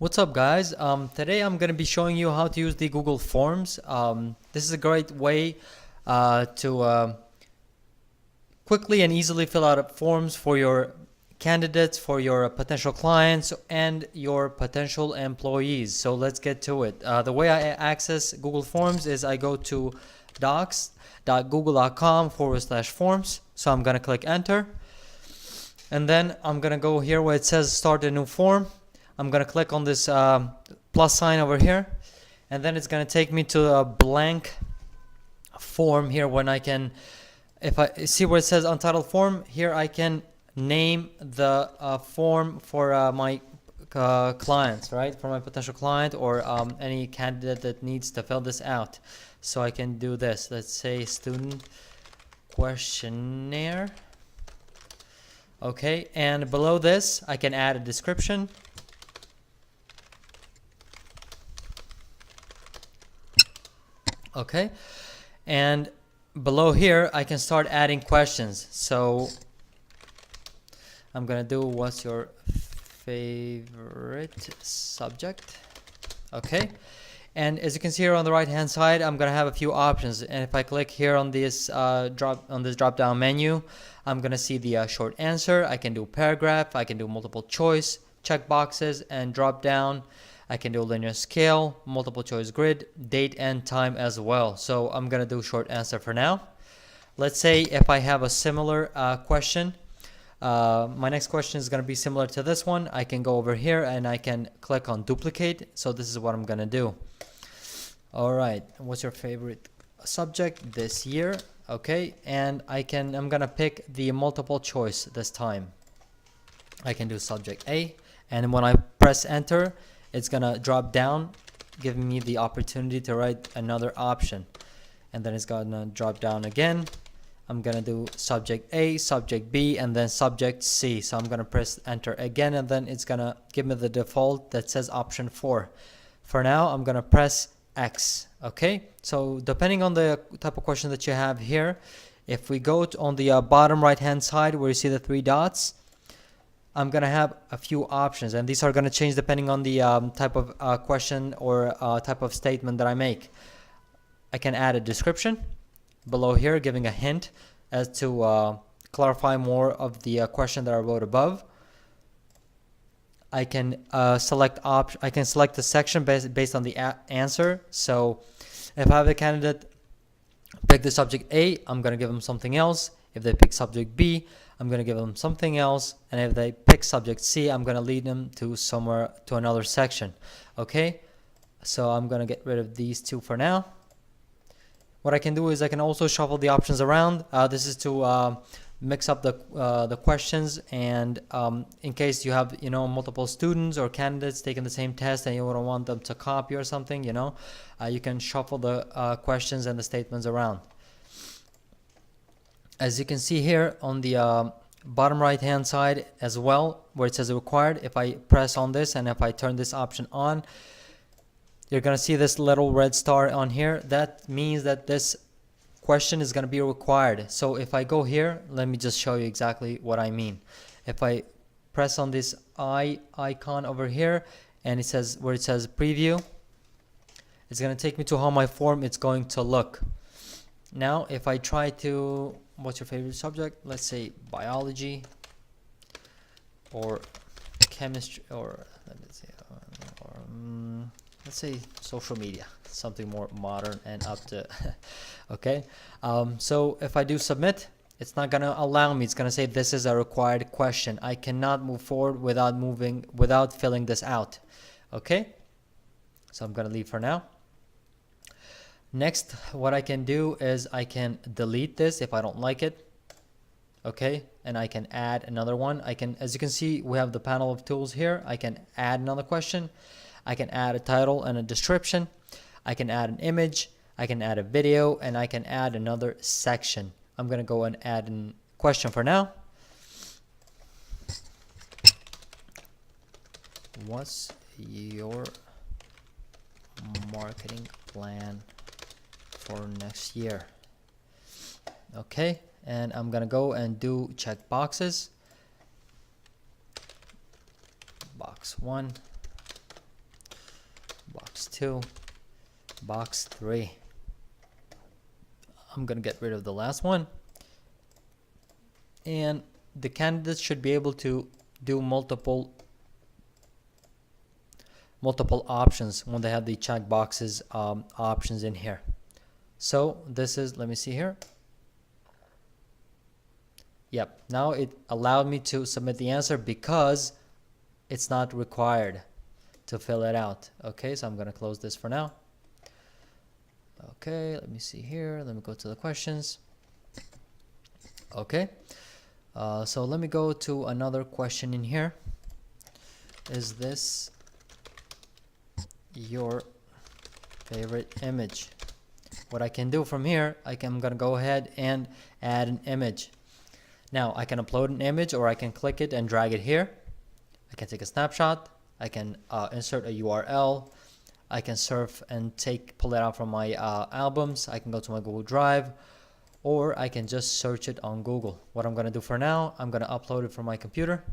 What's up, guys? Today I'm going to be showing you how to use the Google Forms. This is a great way to quickly and easily fill out forms for your candidates, for your potential clients, and your potential employees. So let's get to it. The way I access Google Forms is I go to docs.google.com/forms. So I'm going to click enter. And then I'm going to go here where it says start a new form. I'm going to click on this plus sign over here, and then it's going to take me to a blank form here when I can, if I see where it says untitled form, here I can name the form for my clients, right? For my potential client or any candidate that needs to fill this out. So I can do this. Let's say student questionnaire. Okay, and below this, I can add a description. Okay, and below here I can start adding questions. So I'm gonna do what's your favorite subject. Okay, and as you can see here on the right hand side, I'm gonna have a few options, and if I click here on this drop down menu, I'm gonna see the short answer. I can do paragraph, I can do multiple choice, check boxes, and drop down. I can do linear scale, multiple choice grid, date and time as well. So I'm gonna do short answer for now. Let's say if I have a similar question, my next question is gonna be similar to this one. I can go over here and I can click on duplicate. So this is what I'm gonna do. All right, what's your favorite subject this year? Okay, and I'm gonna pick the multiple choice this time. I can do subject A, and when I press enter, it's gonna drop down, giving me the opportunity to write another option. And then it's gonna drop down again. I'm gonna do subject A, subject B, and then subject C. So I'm gonna press enter again, and then it's gonna give me the default that says option 4. For now, I'm gonna press X. Okay, so depending on the type of question that you have here, if we go on the bottom right hand side where you see the 3 dots, I'm gonna have a few options, and these are gonna change depending on the type of question or type of statement that I make. I can add a description below here, giving a hint as to clarify more of the question that I wrote above. I can select the section based on the answer. So if I have a candidate pick the subject A, I'm gonna give them something else. If they pick subject B, I'm going to give them something else, and if they pick subject C, I'm going to lead them to another section. Okay, so I'm going to get rid of these two for now. What I can do is I can also shuffle the options around. This is to mix up the questions, and in case you have multiple students or candidates taking the same test and you don't want them to copy or something, you can shuffle the questions and the statements around. As you can see here on the bottom right hand side as well, where it says required, if I press on this and if I turn this option on, you're going to see this little red star on here. That means that this question is going to be required. So if I go here, let me just show you exactly what I mean. If I press on this icon over here and it says where it says preview, it's going to take me to how my form is going to look. Now if I try to, what's your favorite subject? Let's say biology or chemistry, or let's say social media, something more modern and up to okay. So if I do submit, it's not gonna allow me. It's gonna say this is a required question. I cannot move forward without filling this out. Okay, so I'm gonna leave for now. Next, what I can do is I can delete this if I don't like it. Okay, and I can add another one. As you can see, we have the panel of tools here. I can add another question. I can add a title and a description. I can add an image. I can add a video, and I can add another section. I'm gonna go and add a question for now. What's your marketing plan for next year? Okay, and I'm gonna go and do check boxes. Box 1, box 2, box 3. I'm gonna get rid of the last one, and the candidates should be able to do multiple options when they have the check boxes options in here. So this is, let me see here. Yep, now it allowed me to submit the answer because it's not required to fill it out. Okay, so I'm going to close this for now. Okay, let me see here. Let me go to the questions. Okay, so let me go to another question in here. Is this your favorite image? What I can do from here, I'm going to go ahead and add an image. Now I can upload an image, or I can click it and drag it here. I can take a snapshot. I can insert a URL. I can surf and pull it out from my albums. I can go to my Google Drive, or I can just search it on Google. What I'm going to do for now, I'm going to upload it from my computer.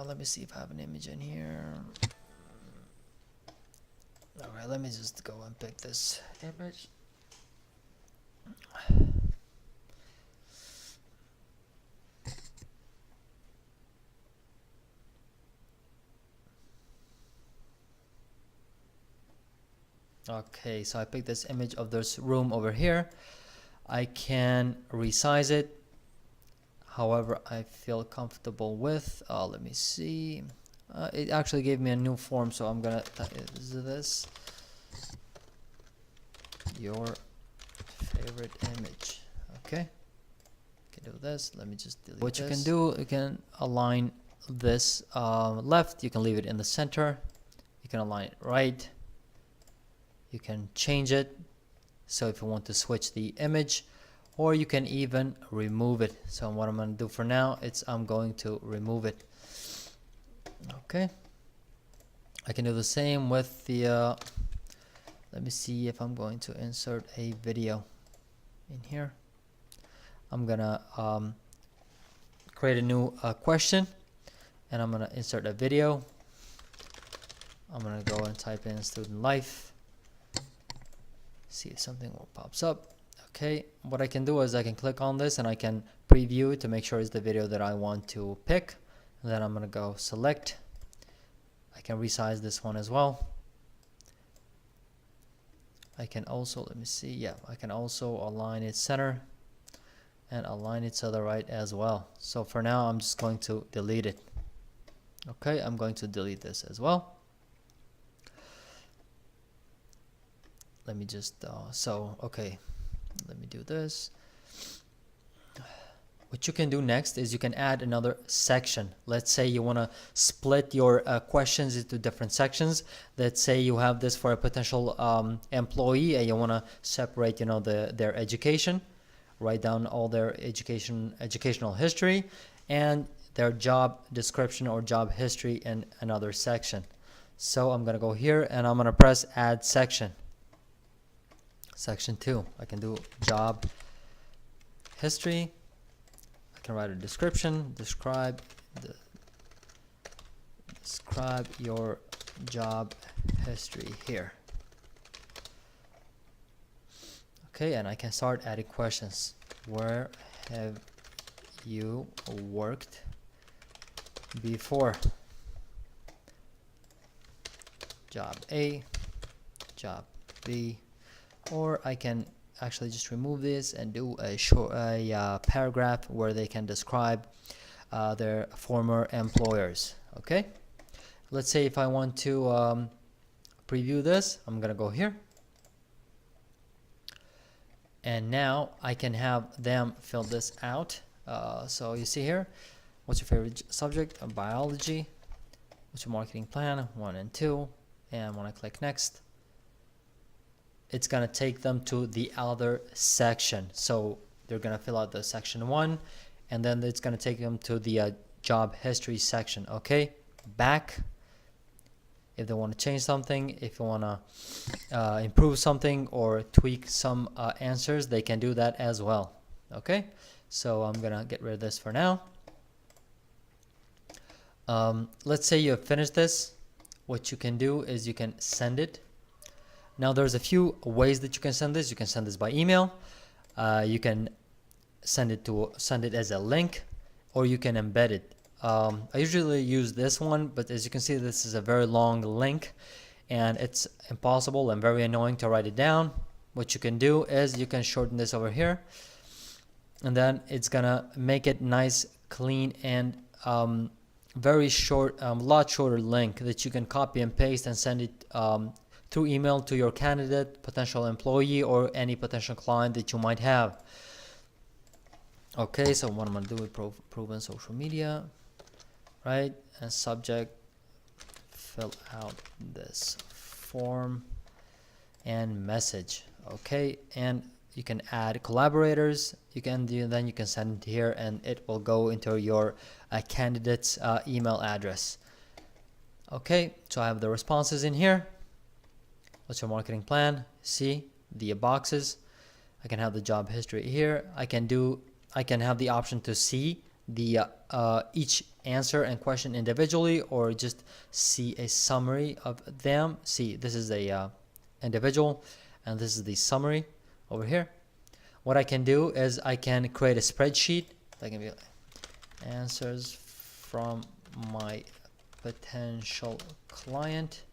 Let me see if I have an image in here. All right, let me just go and pick this image. Okay, so I picked this image of this room over here. I can resize it however I feel comfortable with. Let me see. It actually gave me a new form, so I'm gonna is this your favorite image? Okay, can do this. Let me just delete what this. You can do, you can align this left, you can leave it in the center, you can align it right, you can change it so if you want to switch the image, or you can even remove it. So what I'm going to do for now, I'm going to remove it. Okay, I can do the same with the let me see if I'm going to insert a video in here. I'm gonna create a new question, and I'm gonna insert a video. I'm gonna go and type in student life, see if something pops up. Okay, what I can do is I can click on this and I can preview it to make sure it's the video that I want to pick, and then I'm gonna go select. I can resize this one as well. I can also, let me see, yeah, I can also align it center and align it to the right as well. So for now, I'm just going to delete it. Okay, I'm going to delete this as well. Let me just, okay, let me do this. What you can do next is you can add another section. Let's say you want to split your questions into different sections. Let's say you have this for a potential employee, and you want to separate, their education, write down all their educational history, and their job description or job history in another section. So I'm going to go here and I'm going to press add section. Section 2. I can do job history. I can write a description. Describe your job history here. Okay, and I can start adding questions. Where have you worked before? Job A, job B, or I can actually just remove this and do a short paragraph where they can describe their former employers. Okay, let's say if I want to preview this, I'm gonna go here, and now I can have them fill this out. So you see here, what's your favorite subject? Biology. What's your marketing plan? 1 and 2. And when I click next, it's gonna take them to the other section. So they're gonna fill out the section 1, and then it's gonna take them to the job history section. Okay, back. If they want to change something, if you want to improve something or tweak some answers, they can do that as well. Okay, so I'm gonna get rid of this for now. Let's say you have finished this. What you can do is you can send it. Now there's a few ways that you can send this. You can send this by email. You can send it as a link, or you can embed it. I usually use this one, but as you can see, this is a very long link and it's impossible and very annoying to write it down. What you can do is you can shorten this over here, and then it's gonna make it nice, clean, and very short, lot shorter link that you can copy and paste and send it through email to your candidate, potential employee, or any potential client that you might have. Okay, so what I'm gonna do with proven social media, right? And subject, fill out this form, and message. Okay, and you can add collaborators. You can do, then you can send it here, and it will go into your candidate's email address. Okay, so I have the responses in here. What's your marketing plan? See the boxes. I can have the job history here. I can have the option to see the each answer and question individually, or just see a summary of them. See, this is a individual, and this is the summary over here. What I can do is I can create a spreadsheet. I can be like, answers from my potential client,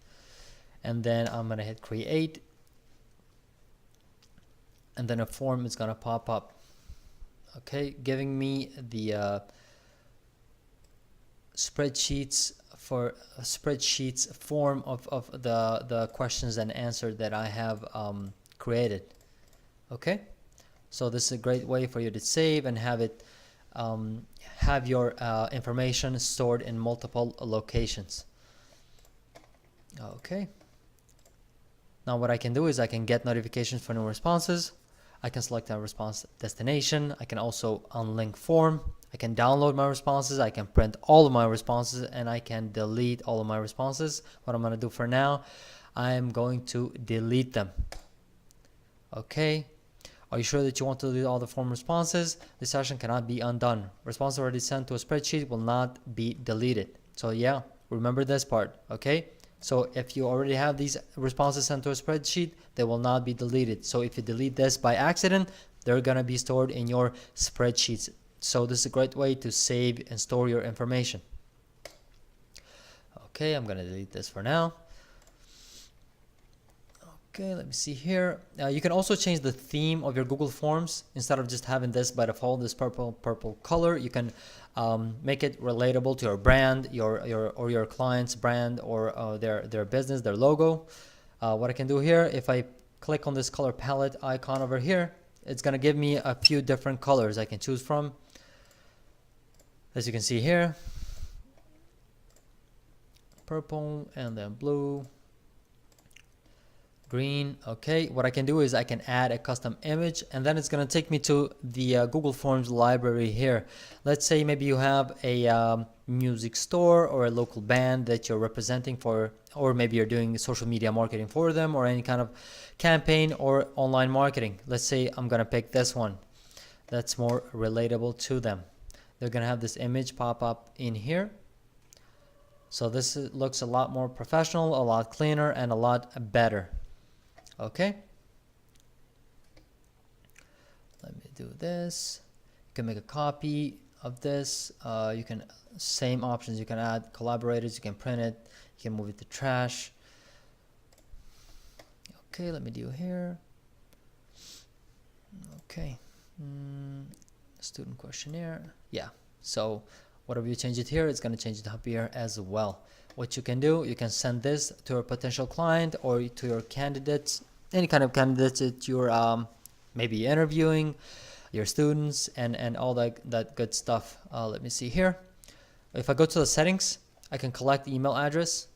and then I'm gonna hit create, and then a form is gonna pop up. Okay, giving me the spreadsheets form of the questions and answers that I have created. Okay, so this is a great way for you to save and have it have your information stored in multiple locations. Okay, now what I can do is I can get notifications for new responses. I can select a response destination. I can also unlink form. I can download my responses. I can print all of my responses, and I can delete all of my responses. What I'm going to do for now, I'm going to delete them. Okay. Are you sure that you want to delete all the form responses? This session cannot be undone. Response already sent to a spreadsheet will not be deleted. So yeah, remember this part. Okay. So if you already have these responses sent to a spreadsheet, they will not be deleted. So if you delete this by accident, they're going to be stored in your spreadsheets. So this is a great way to save and store your information. Okay, I'm going to delete this for now. Okay, let me see here. You can also change the theme of your Google Forms. Instead of just having this by default, this purple color, you can make it relatable to your brand, your client's brand, or their business, their logo. What I can do here, if I click on this color palette icon over here, it's gonna give me a few different colors I can choose from. As you can see here, purple, and then blue, green. Okay, what I can do is I can add a custom image, and then it's going to take me to the Google Forms library here. Let's say maybe you have a music store or a local band that you're representing for, or maybe you're doing social media marketing for them, or any kind of campaign or online marketing. Let's say I'm going to pick this one that's more relatable to them. They're going to have this image pop up in here. So this looks a lot more professional, a lot cleaner, and a lot better. Okay, let me do this. You can make a copy of this. You can, same options, you can add collaborators, you can print it, you can move it to trash. Okay, let me do here. Okay, student questionnaire. Yeah, so whatever you change it here, it's going to change it up here as well. What you can do, you can send this to a potential client or to your candidates, any kind of candidates that you're maybe interviewing, your students, and all that good stuff. Let me see here. If I go to the settings, I can collect email address.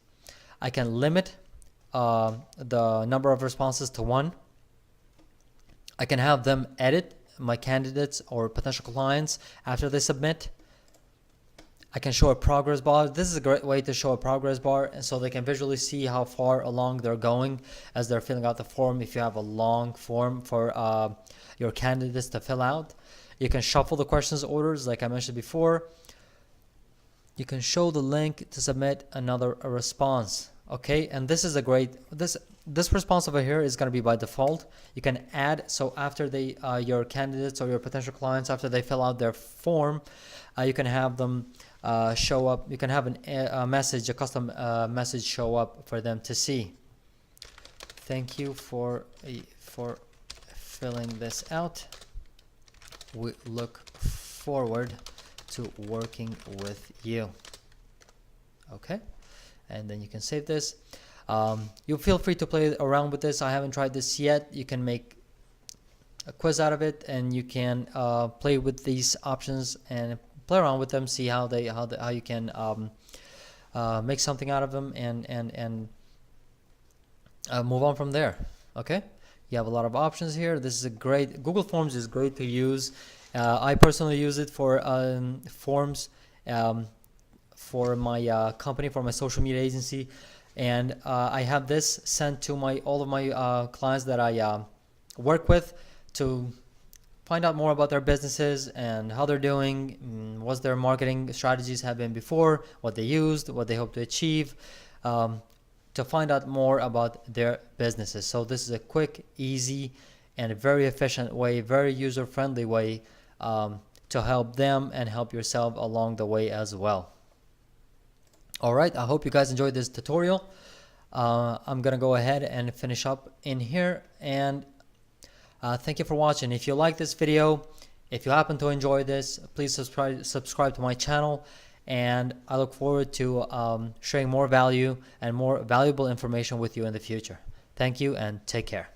I can limit the number of responses to 1. I can have them edit my candidates or potential clients after they submit. I can show a progress bar. This is a great way to show a progress bar, and so they can visually see how far along they're going as they're filling out the form. If you have a long form for your candidates to fill out, you can shuffle the questions orders like I mentioned before. you can show the link to submit another response. Okay, and this is a great, this response over here is going to be by default. You can add, so after they your candidates or your potential clients, after they fill out their form, you can have them show up. You can have a message, a custom message show up for them to see. Thank you for filling this out. We look forward to working with you. Okay, and then you can save this. You feel free to play around with this. I haven't tried this yet. You can make a quiz out of it, and you can play with these options and play around with them. See how you can make something out of them, and move on from there. Okay, you have a lot of options here. This is a great, Google Forms is great to use. I personally use it for forms for my company, for my social media agency, and I have this sent to all of my clients that I work with to find out more about their businesses and how they're doing, what their marketing strategies have been before, what they used, what they hope to achieve, to find out more about their businesses. So this is a quick, easy, and a very efficient way, very user-friendly way to help them and help yourself along the way as well. All right, I hope you guys enjoyed this tutorial. I'm gonna go ahead and finish up in here, and thank you for watching. If you like this video, if you happen to enjoy this, please subscribe to my channel, and I look forward to sharing more value and more valuable information with you in the future. Thank you, and take care.